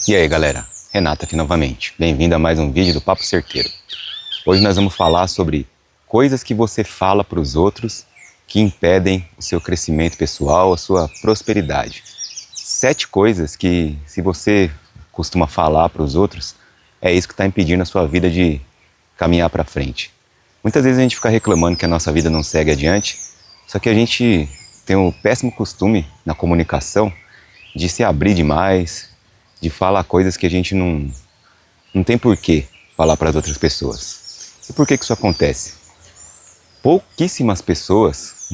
E aí galera, Renato aqui novamente, bem-vindo a mais um vídeo do Papo Certeiro. Hoje nós vamos falar sobre coisas que você fala para os outros que impedem o seu crescimento pessoal, a sua prosperidade. 7 coisas que, se você costuma falar para os outros, é isso que está impedindo a sua vida de caminhar para frente. Muitas vezes a gente fica reclamando que a nossa vida não segue adiante, só que a gente tem o péssimo costume na comunicação de se abrir demais, de falar coisas que a gente não tem porquê falar para as outras pessoas. E por que isso acontece? Pouquíssimas pessoas,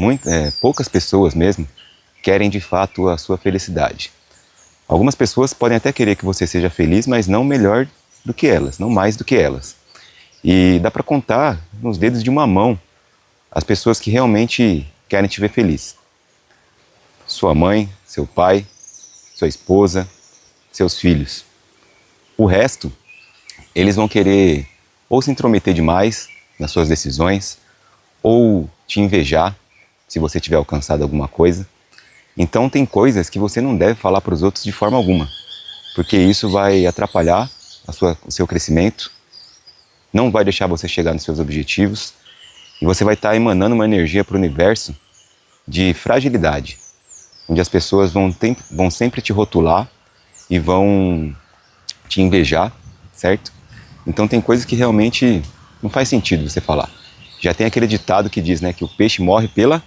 poucas pessoas mesmo, querem de fato a sua felicidade. Algumas pessoas podem até querer que você seja feliz, mas não melhor do que elas, não mais do que elas. E dá para contar nos dedos de uma mão as pessoas que realmente querem te ver feliz. Sua mãe, seu pai, sua esposa, seus filhos. O resto, eles vão querer ou se intrometer demais nas suas decisões, ou te invejar se você tiver alcançado alguma coisa. Então tem coisas que você não deve falar para os outros de forma alguma, porque isso vai atrapalhar o seu crescimento, não vai deixar você chegar nos seus objetivos, e você vai estar emanando uma energia para o universo de fragilidade, onde as pessoas vão sempre te rotular e vão te invejar, certo? Então tem coisas que realmente não faz sentido você falar. Já tem aquele ditado que diz, né, que o peixe morre pela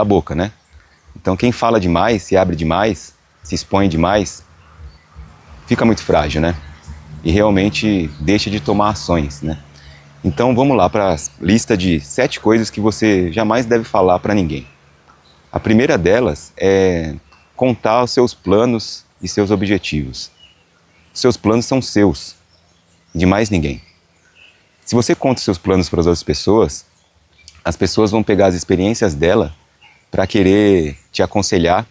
boca, né? Então quem fala demais, se abre demais, se expõe demais, fica muito frágil, né? E realmente deixa de tomar ações, né? Então vamos lá para a lista de 7 coisas que você jamais deve falar para ninguém. A primeira delas é contar os seus planos e seus objetivos. Seus planos são seus, de mais ninguém. Se você conta os seus planos para as outras pessoas, as pessoas vão pegar as experiências dela para querer te aconselhar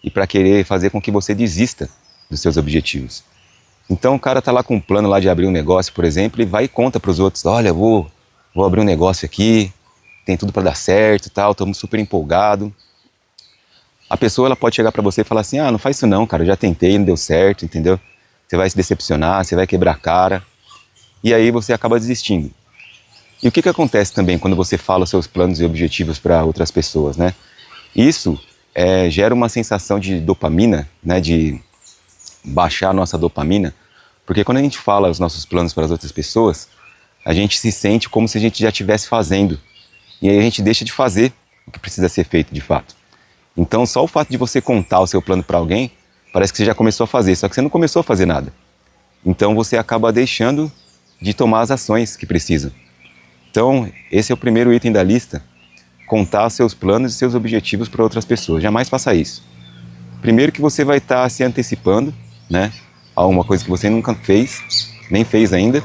e para querer fazer com que você desista dos seus objetivos. Então o cara está lá com um plano lá de abrir um negócio, por exemplo, e vai e conta para os outros, olha, vou abrir um negócio aqui, tem tudo para dar certo e tal, estamos super empolgados. A pessoa ela pode chegar para você e falar assim, não faz isso não, cara, eu já tentei, não deu certo, entendeu? Você vai se decepcionar, você vai quebrar a cara, e aí você acaba desistindo. E o que acontece também quando você fala os seus planos e objetivos para outras pessoas, né? Isso gera uma sensação de dopamina, né? De baixar a nossa dopamina, porque quando a gente fala os nossos planos para as outras pessoas, a gente se sente como se a gente já estivesse fazendo, e aí a gente deixa de fazer o que precisa ser feito de fato. Então só o fato de você contar o seu plano para alguém, parece que você já começou a fazer, só que você não começou a fazer nada. Então você acaba deixando de tomar as ações que precisa. Então esse é o primeiro item da lista, contar seus planos e seus objetivos para outras pessoas. Jamais faça isso. Primeiro que você vai estar se antecipando, né, a uma coisa que você nunca fez, nem fez ainda,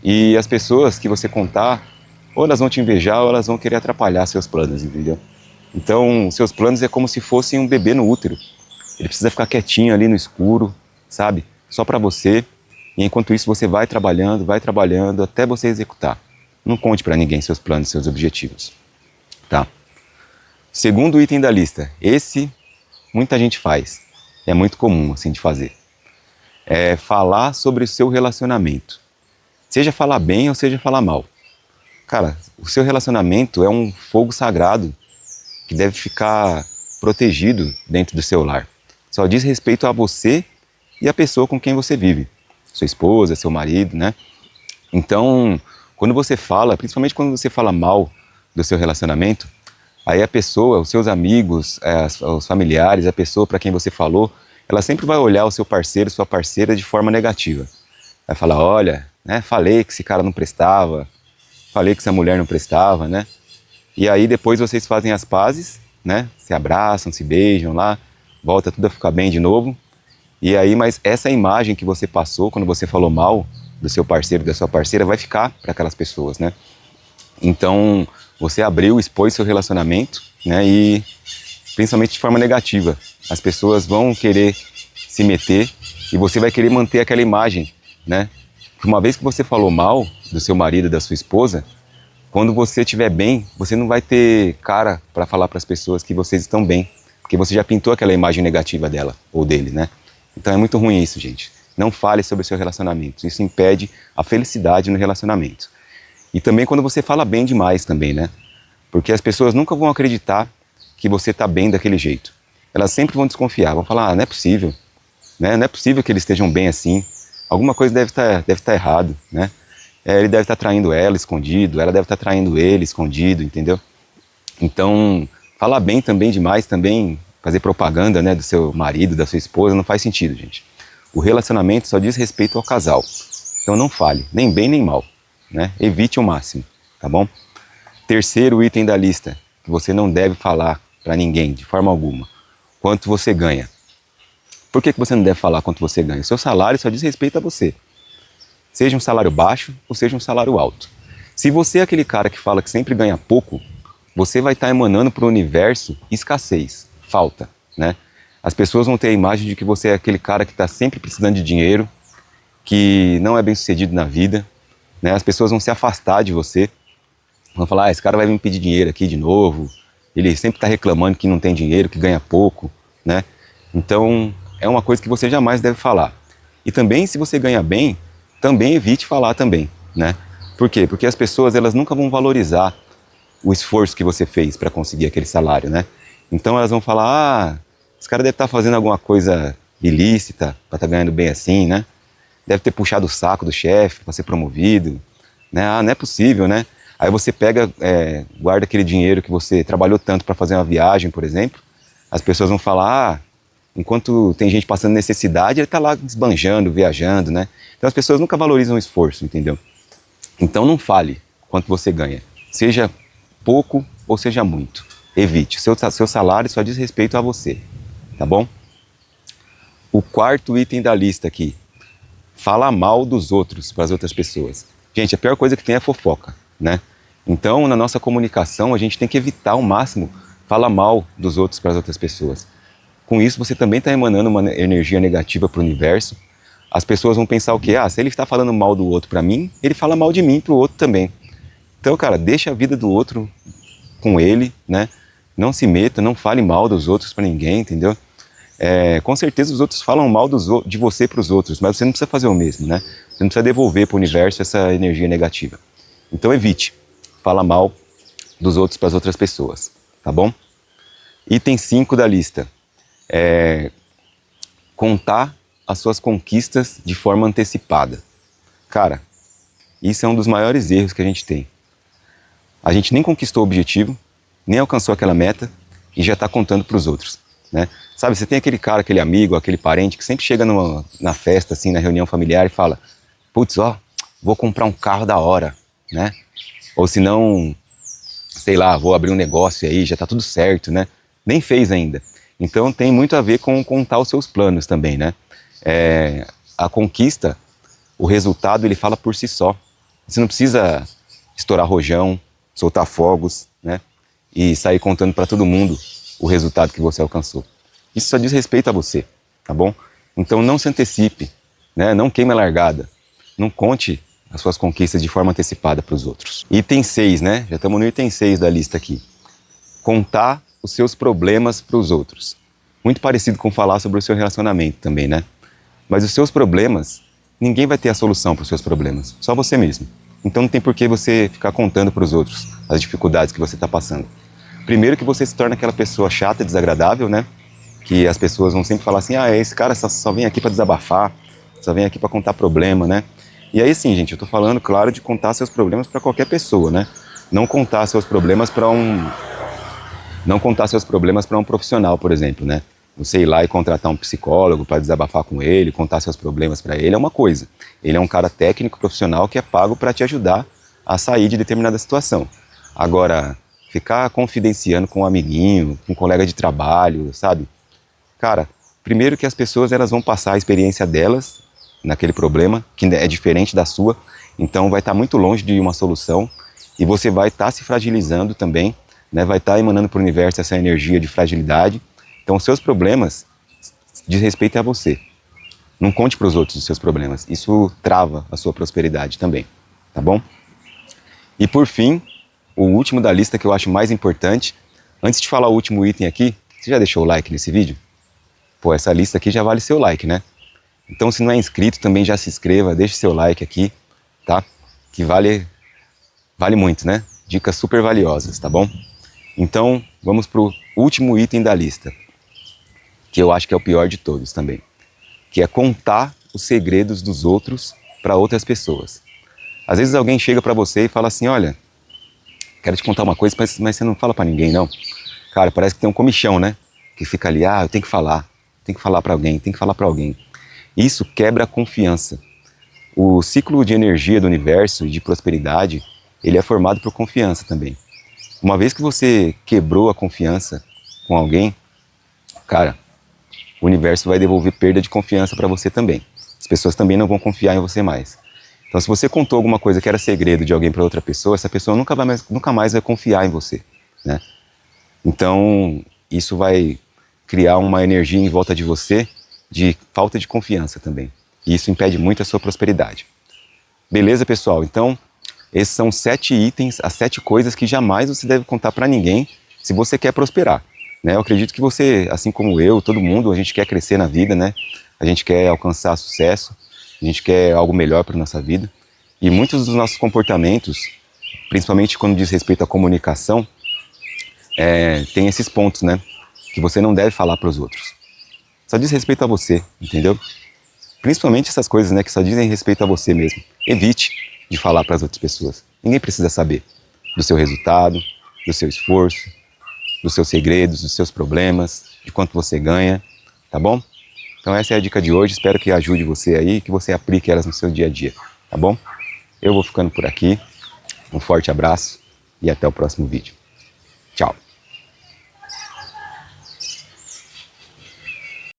e as pessoas que você contar, ou elas vão te invejar ou elas vão querer atrapalhar seus planos, entendeu? Então, seus planos é como se fosse um bebê no útero. Ele precisa ficar quietinho ali no escuro, sabe? Só para você. E enquanto isso você vai trabalhando até você executar. Não conte para ninguém seus planos, seus objetivos, tá? Segundo item da lista. Esse muita gente faz. É muito comum assim de fazer. É falar sobre o seu relacionamento. Seja falar bem ou seja falar mal. Cara, o seu relacionamento é um fogo sagrado que deve ficar protegido dentro do seu lar. Só diz respeito a você e a pessoa com quem você vive. Sua esposa, seu marido, né? Então, quando você fala, principalmente quando você fala mal do seu relacionamento, aí a pessoa, os seus amigos, os familiares, a pessoa para quem você falou, ela sempre vai olhar o seu parceiro, sua parceira de forma negativa. Vai falar, olha, né, falei que esse cara não prestava, falei que essa mulher não prestava, né? E aí depois vocês fazem as pazes, né? Se abraçam, se beijam lá, volta tudo a ficar bem de novo. E aí, mas essa imagem que você passou quando você falou mal do seu parceiro, da sua parceira, vai ficar para aquelas pessoas, né? Então, você abriu, expôs seu relacionamento, né? E principalmente de forma negativa. As pessoas vão querer se meter e você vai querer manter aquela imagem, né? Uma vez que você falou mal do seu marido, da sua esposa, quando você estiver bem, você não vai ter cara para falar para as pessoas que vocês estão bem, porque você já pintou aquela imagem negativa dela ou dele, né? Então é muito ruim isso, gente. Não fale sobre o seu relacionamento. Isso impede a felicidade no relacionamento. E também quando você fala bem demais também, né? Porque as pessoas nunca vão acreditar que você está bem daquele jeito. Elas sempre vão desconfiar, vão falar, não é possível, né? Não é possível que eles estejam bem assim. Alguma coisa deve estar errado, né? Ele deve estar traindo ela escondido, ela deve estar traindo ele escondido, entendeu? Então, falar bem também demais, também fazer propaganda, né, do seu marido, da sua esposa, não faz sentido, gente. O relacionamento só diz respeito ao casal. Então não fale, nem bem nem mal, né? Evite o máximo, tá bom? Terceiro item da lista, que você não deve falar para ninguém, de forma alguma. Quanto você ganha. Por que você não deve falar quanto você ganha? Seu salário só diz respeito a você. Seja um salário baixo ou seja um salário alto. Se você é aquele cara que fala que sempre ganha pouco, você vai estar emanando para o universo escassez, falta, né? As pessoas vão ter a imagem de que você é aquele cara que está sempre precisando de dinheiro, que não é bem sucedido na vida, né? As pessoas vão se afastar de você, vão falar, esse cara vai me pedir dinheiro aqui de novo, ele sempre está reclamando que não tem dinheiro, que ganha pouco, né? Então, é uma coisa que você jamais deve falar. E também, se você ganha bem, também evite falar também, né? Por quê? Porque as pessoas, elas nunca vão valorizar o esforço que você fez para conseguir aquele salário, né? Então elas vão falar, esse cara deve estar fazendo alguma coisa ilícita para estar ganhando bem assim, né? Deve ter puxado o saco do chefe para ser promovido, né? Ah, não é possível, né? Aí você pega, guarda aquele dinheiro que você trabalhou tanto para fazer uma viagem, por exemplo, as pessoas vão falar, enquanto tem gente passando necessidade, ele está lá esbanjando, viajando, né? Então as pessoas nunca valorizam o esforço, entendeu? Então não fale quanto você ganha, seja pouco ou seja muito. Evite, seu salário só diz respeito a você, tá bom? O quarto item da lista aqui, fala mal dos outros para as outras pessoas. Gente, a pior coisa que tem é fofoca, né? Então, na nossa comunicação, a gente tem que evitar ao máximo falar mal dos outros para as outras pessoas. Com isso, você também está emanando uma energia negativa para o universo. As pessoas vão pensar o quê? Ah, se ele está falando mal do outro para mim, ele fala mal de mim para o outro também. Então, cara, deixa a vida do outro com ele, né? Não se meta, não fale mal dos outros para ninguém, entendeu? Com certeza os outros falam mal de você para os outros, mas você não precisa fazer o mesmo, né? Você não precisa devolver para o universo essa energia negativa. Então evite falar mal dos outros para as outras pessoas, tá bom? Item 5 da lista. Contar as suas conquistas de forma antecipada. Cara, isso é um dos maiores erros que a gente tem. A gente nem conquistou o objetivo, nem alcançou aquela meta e já está contando para os outros, né? Sabe, você tem aquele cara, aquele amigo, aquele parente que sempre chega na festa, assim, na reunião familiar e fala, putz, ó, vou comprar um carro da hora, né? Ou se não, sei lá, vou abrir um negócio aí, já está tudo certo, né? Nem fez ainda. Então tem muito a ver com contar os seus planos também, né? A conquista, o resultado, ele fala por si só. Você não precisa estourar rojão, soltar fogos, né? E sair contando para todo mundo o resultado que você alcançou. Isso só diz respeito a você, tá bom? Então não se antecipe, né? Não queime a largada. Não conte as suas conquistas de forma antecipada para os outros. Item 6, né? Já estamos no item 6 da lista aqui. Contar os seus problemas para os outros. Muito parecido com falar sobre o seu relacionamento também, né? Mas os seus problemas, ninguém vai ter a solução para os seus problemas, só você mesmo. Então não tem por que você ficar contando para os outros as dificuldades que você está passando. Primeiro que você se torna aquela pessoa chata, desagradável, né? Que as pessoas vão sempre falar assim, esse cara só vem aqui para desabafar, só vem aqui para contar problema, né? E aí sim, gente, eu tô falando, claro, de contar seus problemas para qualquer pessoa, né? Não contar seus problemas para um profissional, por exemplo, né? Você ir lá e contratar um psicólogo para desabafar com ele, contar seus problemas para ele é uma coisa. Ele é um cara técnico, profissional que é pago para te ajudar a sair de determinada situação. Agora, ficar confidenciando com um amiguinho, com um colega de trabalho, sabe? Cara, primeiro que as pessoas elas vão passar a experiência delas naquele problema, que é diferente da sua, então vai estar muito longe de uma solução e você vai estar se fragilizando também, né? Vai estar emanando para o universo essa energia de fragilidade. Então os seus problemas diz respeito a você. Não conte para os outros os seus problemas, isso trava a sua prosperidade também, tá bom? E por fim, o último da lista que eu acho mais importante, antes de falar o último item aqui, você já deixou o like nesse vídeo? pô, essa lista aqui já vale seu like, né? Então, se não é inscrito, também já se inscreva, deixe seu like aqui, tá? Que vale muito, né? Dicas super valiosas, tá bom? Então, vamos pro último item da lista, que eu acho que é o pior de todos também, que é contar os segredos dos outros para outras pessoas. Às vezes alguém chega para você e fala assim, olha, quero te contar uma coisa, mas você não fala para ninguém, não. Cara, parece que tem um comichão, né? Que fica ali, eu tenho que falar para alguém, tenho que falar para alguém. Isso quebra a confiança. O ciclo de energia do universo e de prosperidade, ele é formado por confiança também. Uma vez que você quebrou a confiança com alguém, cara, o universo vai devolver perda de confiança para você também. As pessoas também não vão confiar em você mais. Então, se você contou alguma coisa que era segredo de alguém para outra pessoa, essa pessoa nunca mais vai confiar em você, né? Então, isso vai criar uma energia em volta de você de falta de confiança também. E isso impede muito a sua prosperidade. Beleza, pessoal? Então, esses são 7 itens, as 7 coisas que jamais você deve contar para ninguém se você quer prosperar, né? Eu acredito que você, assim como eu, todo mundo, a gente quer crescer na vida, né? A gente quer alcançar sucesso, a gente quer algo melhor para nossa vida. E muitos dos nossos comportamentos, principalmente quando diz respeito à comunicação, tem esses pontos, né? Que você não deve falar para os outros. Só diz respeito a você, entendeu? Principalmente essas coisas, né, que só dizem respeito a você mesmo. Evite de falar para as outras pessoas. Ninguém precisa saber do seu resultado, do seu esforço, dos seus segredos, dos seus problemas, de quanto você ganha, tá bom? Então essa é a dica de hoje, espero que ajude você aí, que você aplique elas no seu dia a dia, tá bom? Eu vou ficando por aqui, um forte abraço e até o próximo vídeo.